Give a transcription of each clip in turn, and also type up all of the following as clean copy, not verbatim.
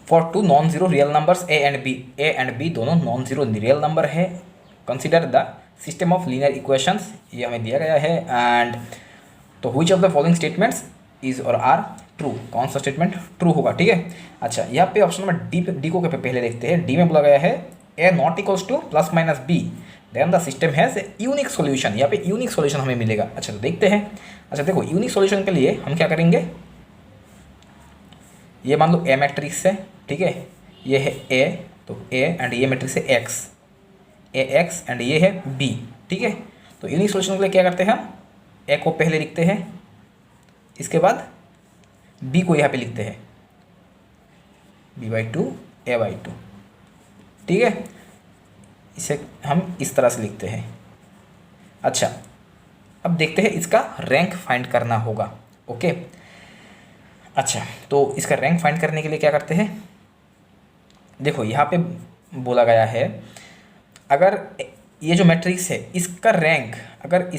For two non zero real numbers A and B दोनों non zero real number है, consider the system of linear equations, ये हमें दिया गया है। एंड तो which of the following statements is और आर ट्रू, कौन सा स्टेटमेंट ट्रू होगा, ठीक है। अच्छा, यहाँ पे ऑप्शन नंबर डी को पहले देखते हैं। डी में बोला गया है a not equals to plus minus b then the system has unique solution, यहाँ पे यूनिक सॉल्यूशन हमें मिलेगा। अच्छा, तो देखते हैं। अच्छा देखो, यूनिक सॉल्यूशन के लिए हम क्या करेंगे, ये मान लो ए मैट्रिक्स है, ठीक है, ये है ए, तो ए एंड ये मैट्रिक्स है एक्स, ए एक्स एंड ये है बी, ठीक है। तो यूनिक सॉल्यूशन के लिए क्या करते हैं, हम ए को पहले लिखते हैं, इसके बाद बी को यहाँ पे लिखते हैं b/2 a/2, ठीक है। इसे हम इस तरह से लिखते हैं। अच्छा, अब देखते हैं, इसका रैंक फाइंड करना होगा, ओके। अच्छा, तो इसका रैंक फाइंड करने के लिए क्या करते हैं, देखो यहाँ पे बोला गया है अगर ये जो मैट्रिक्स है इसका रैंक, अगर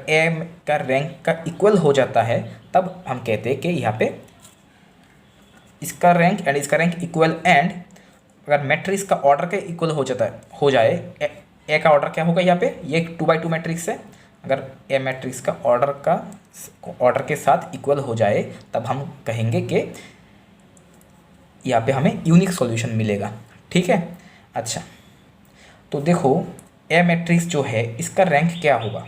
ए का रैंक का इक्वल हो जाता है तब हम कहते हैं कि यहाँ पे इसका रैंक एंड इसका रैंक इक्वल, एंड अगर मैट्रिक्स का ऑर्डर के इक्वल हो जाए ए का ऑर्डर क्या होगा, यहाँ पे ये 2x2 मैट्रिक्स है, अगर ए मैट्रिक्स का ऑर्डर के साथ इक्वल हो जाए तब हम कहेंगे कि यहाँ पे हमें यूनिक सॉल्यूशन मिलेगा, ठीक है। अच्छा, तो देखो ए मैट्रिक्स जो है इसका रैंक क्या होगा,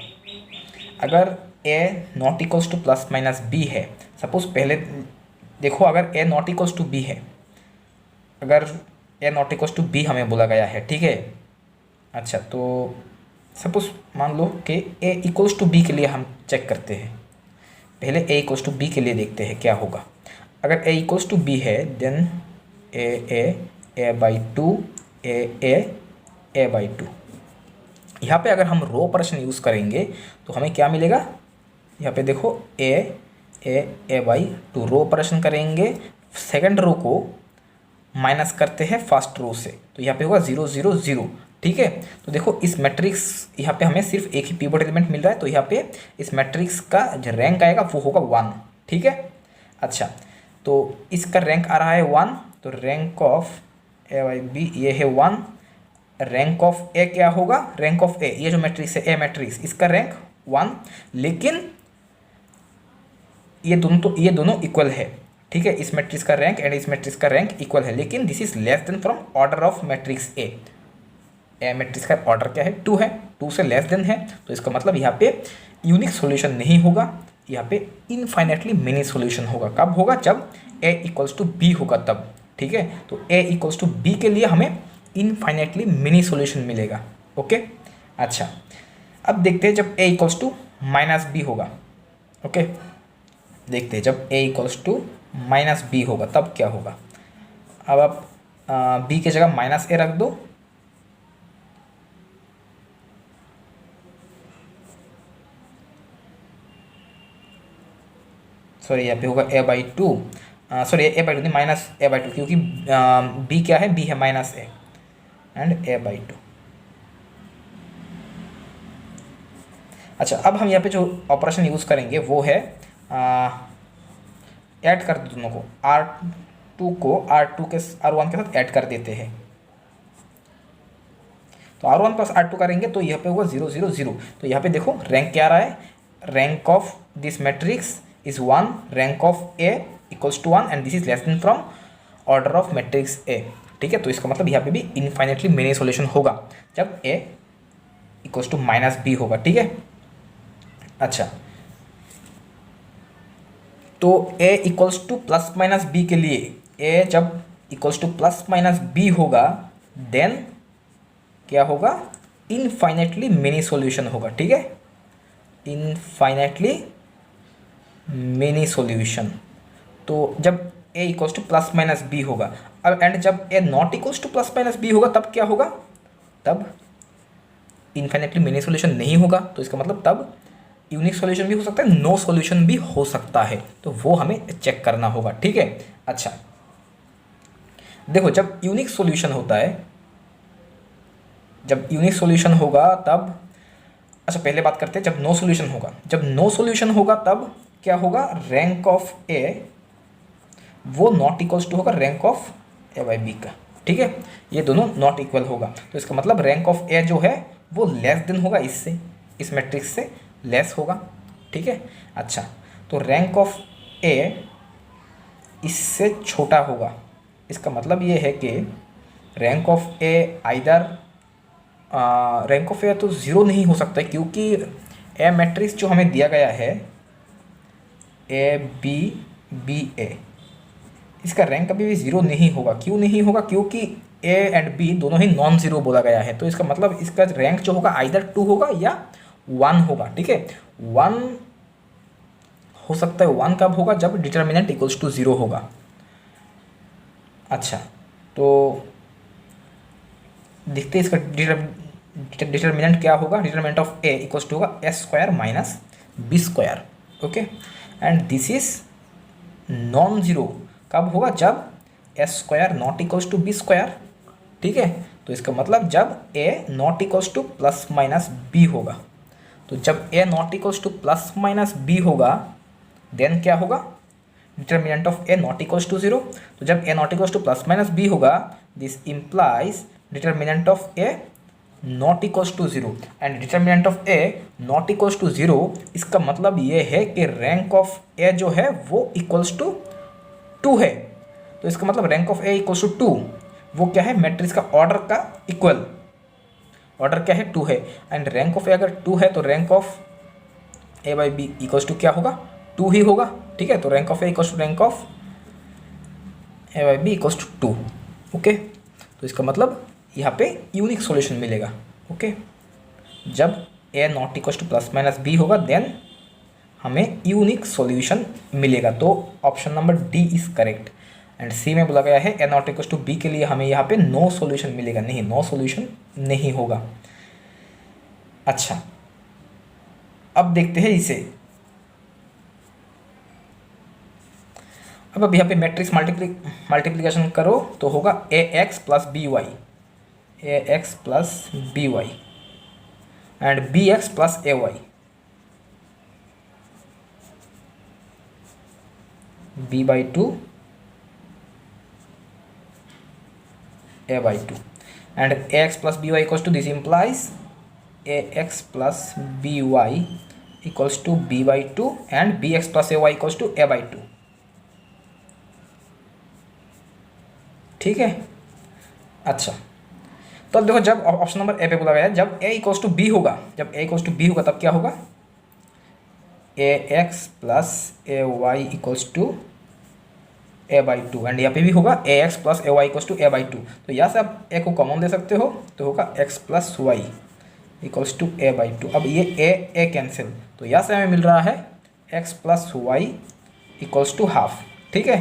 अगर a not equals to plus minus b है, सपोज पहले देखो अगर a not equals to b है, अगर a not equals to b हमें बोला गया है, ठीक है। अच्छा, तो सपोज मान लो कि ए इक्वल्स टू बी के लिए हम चेक करते हैं, पहले ए इक्वल्स टू बी के लिए देखते हैं क्या होगा। अगर ए इक्वल्स टू बी है देन a/2 a/2। यहाँ पे अगर हम रो ऑपरेशन यूज़ करेंगे तो हमें क्या मिलेगा, यहाँ पे देखो a/2 रो ऑपरेशन करेंगे, सेकंड रो को माइनस करते हैं फर्स्ट रो से, तो यहाँ पे होगा 0 0 0, ठीक है। तो देखो इस मैट्रिक्स यहाँ पे हमें सिर्फ एक ही पिवट एलिमेंट मिल रहा है, तो यहाँ पे इस मैट्रिक्स का जो रैंक आएगा वो होगा 1, ठीक है। अच्छा, तो इसका रैंक आ रहा है 1, तो रैंक ऑफ a/b ये है 1, रैंक ऑफ ए क्या होगा, रैंक ऑफ ए, ये जो मैट्रिक्स है ए मैट्रिक्स, इसका रैंक 1, लेकिन ये दोनों इक्वल है, ठीक है। इस मैट्रिक्स का रैंक एंड इस मैट्रिक्स का रैंक इक्वल है, लेकिन this is less than from order of matrix A matrix का ऑर्डर क्या है, 2 है, 2 से लेस देन है, तो इसका मतलब यहाँ पे यूनिक सॉल्यूशन नहीं होगा, यहाँ पे इनफाइनेटली मेनी सॉल्यूशन होगा। कब होगा, जब ए इक्वल्स टू बी होगा तब, ठीक है। तो ए इक्वल्स टू बी के लिए हमें इनफाइनेटली मिनी सॉल्यूशन मिलेगा, ओके। अच्छा, अब देखते हैं जब a equals to minus B होगा, ओके। देखते हैं जब a equals to minus B होगा तब क्या होगा। अब आप बी की जगह माइनस ए रख दो, सॉरी यहाँ पे होगा a/2, सॉरी a/2 नहीं, माइनस a/2, क्योंकि बी क्या है, बी है माइनस ए एंड a/2। अच्छा, अब हम यहाँ पे जो ऑपरेशन यूज़ करेंगे वो है ऐड कर दो दोनों को, R2 को R1 के साथ ऐड कर देते हैं, तो R1 प्लस R2 करेंगे तो यहाँ पे होगा 0 0 0। तो यहाँ पे देखो रैंक क्या आ रहा है, rank of this matrix is 1, rank of A equals to 1 and this is less than from order of matrix A, ठीक है। तो इसका मतलब यहाँ पे भी इनफाइनेटली मेनी सॉल्यूशन होगा जब a equals to minus B होगा, ठीक है। अच्छा, तो a equals to plus minus B के लिए, ए जब equals to plus minus B होगा देन क्या होगा, इनफाइनेटली मेनी सॉल्यूशन होगा, ठीक है, इनफाइनेटली मेनी सॉल्यूशन। तो जब a equals to plus minus B होगा, अब एंड जब a not equals to plus minus B होगा तब क्या होगा, तब इनफाइनेटली मेनी सॉल्यूशन नहीं होगा, तो इसका मतलब तब यूनिक सॉल्यूशन भी हो सकता है, नो सॉल्यूशन भी हो सकता है, तो वो हमें चेक करना होगा, ठीक है। अच्छा, देखो जब यूनिक सॉल्यूशन होता है, जब यूनिक सॉल्यूशन होगा तब, अच्छा पहले बात करते हैं जब नो सॉल्यूशन होगा, जब नो सॉल्यूशन होगा तब क्या होगा, रैंक ऑफ ए वो नॉट इक्वल्स टू होगा rank of A by B का। ठीक है, ये दोनों नॉट इक्वल होगा, तो इसका मतलब रैंक ऑफ ए जो है वो लेस देन होगा इससे, इस मैट्रिक्स से लेस होगा। ठीक है, अच्छा, तो रैंक ऑफ ए इससे छोटा होगा, इसका मतलब ये है कि rank of a either rank of a तो ज़ीरो नहीं हो सकता, क्योंकि ए मैट्रिक्स जो हमें दिया गया है ए बी बी ए, इसका रैंक कभी भी ज़ीरो नहीं होगा। क्यों नहीं होगा? क्योंकि ए एंड बी दोनों ही नॉन ज़ीरो बोला गया है, तो इसका मतलब इसका रैंक जो होगा आइदर 2 होगा या 1 होगा। ठीक है, 1 हो सकता है। 1 कब होगा? जब डिटर्मिनेंट इक्वल्स टू 0 होगा। अच्छा, तो देखते हैं इसका डिटर्मिनेंट क्या होगा। Determinant of A equals to होगा s square minus b square. Okay, and this is non zero कब होगा? जब s square not equals to b square. ठीक है, तो इसका मतलब जब a not equals to plus minus B होगा। तो जब a not equals to plus minus B होगा देन क्या होगा? Determinant of A not equals to 0। तो जब a not equals to plus minus B होगा, this implies determinant of A not equals to 0 and determinant of A not equals to 0। इसका मतलब ये है कि रैंक ऑफ ए जो है वो इक्वल्स टू 2 है। तो इसका मतलब rank of A equals to 2 वो क्या है? मैट्रिक्स का ऑर्डर का इक्वल। ऑर्डर क्या है? 2 है। एंड रैंक ऑफ ए अगर 2 है तो rank of A by B equals to क्या होगा? 2 ही होगा। ठीक है, तो rank of A equals to rank of A by B equals to 2। Okay, तो इसका मतलब यहाँ पे यूनिक सॉल्यूशन मिलेगा। ओके, जब a not equals to plus minus B होगा देन हमें यूनिक सॉल्यूशन मिलेगा। तो option number d is correct. And c में बोला गया है a not equals to b के लिए हमें यहाँ पे नो सॉल्यूशन मिलेगा। नहीं, नो सॉल्यूशन नहीं होगा। अच्छा, अब देखते हैं इसे। अब यहाँ पे मैट्रिक्स मल्टीप्लिकेशन करो तो होगा a x plus B y, a x plus B y and b x plus a y, b by 2 a by 2 and ax plus by equals to, this implies ax plus by equals to b by 2 and bx plus ay equals to a by 2। ठीक है, अच्छा, तो अब देखो जब option number ए पे बोला गया है जब a इक्वल्स टू बी होगा, जब a इक्वल्स टू बी होगा तब क्या होगा? A x plus a y equals to A by 2 and यहाँ पे भी होगा a x plus a y equals to A by 2। तो यहाँ से आप ए को कॉमन ले सकते हो तो होगा X plus Y equals to A by 2। अब ये ए कैंसिल, तो यहाँ से हमें मिल रहा है X plus Y equals to half. ठीक है,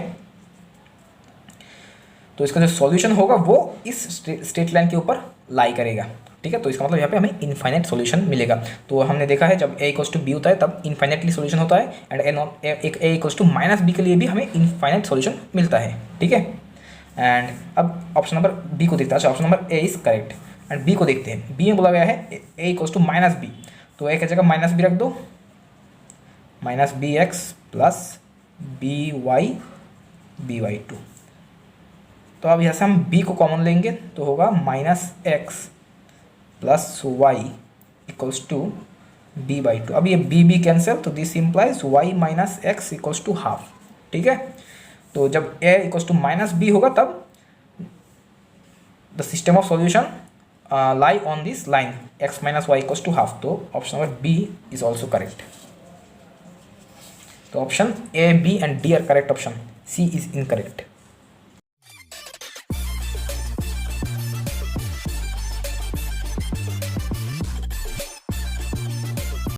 तो इसका जो सॉल्यूशन होगा वो इस स्ट्रेट लाइन के ऊपर लाई करेगा। ठीक है, तो इसका मतलब यहाँ पे हमें इनफाइनाइट सॉल्यूशन मिलेगा। तो हमने देखा है जब ए इक्वल्स टू बी होता है तब इनफाइनाइटली सॉल्यूशन होता है and A equals to minus B के लिए भी हमें इनफाइनाइट सॉल्यूशन मिलता है। ठीक है, एंड अब ऑप्शन नंबर बी को देखते हैं। अच्छा, option number A is correct and B को देखते हैं। बी में बोला गया है A equals to minus B, तो ए की जगह माइनस बी रख दो, minus B x plus B Y 2। तो अब यहाँ से हम b को कॉमन लेंगे तो होगा minus x plus Y equals to b by 2। अब ये b कैंसिल, तो this implies y minus x equals to half. ठीक है, तो जब a equals to minus B होगा तब the system of solution lie on this line x minus y equals to half. तो option number b is also correct. तो option a, b and d are correct, option c is incorrect.